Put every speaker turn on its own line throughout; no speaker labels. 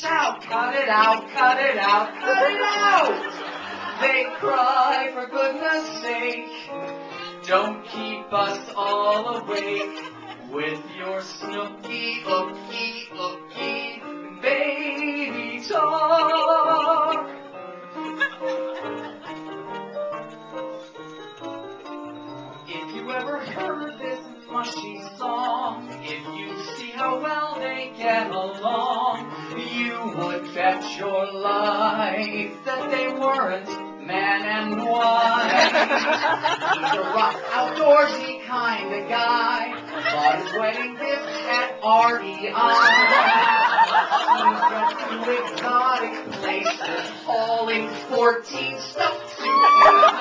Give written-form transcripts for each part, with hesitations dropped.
shout, cut it out, cut it out, cut it out. They cry, for goodness sake, don't keep us all awake with your snooky, ookie, ookie, baby talk. If you ever heard this mushy song, if you see how well they get along, you would bet your life that they weren't man and wife. He's a rough, outdoorsy kind of guy, bought his wedding gift at REI. He's got 2 exotic places, hauling 14 stuffed suitcases.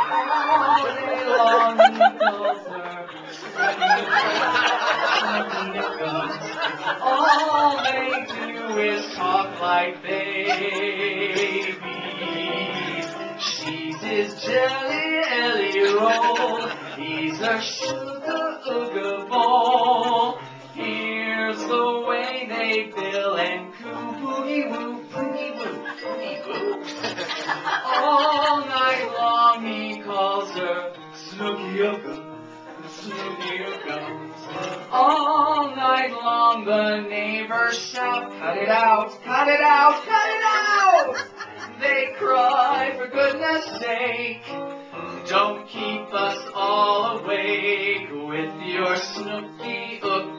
All day long he calls her all they do is talk like babies. She's his jelly Ellie-roll, he's a sugar ooga ball. Here's the way they bill and coo boogie woo, boogie woo, boogie woo. All night long he calls her Snooky Ooga, Snooky Ooga. All night long the neighbors shout, cut it out, cut it out, cut it out. They cry, for goodness sake, don't keep us all awake with your Snooky Ooga.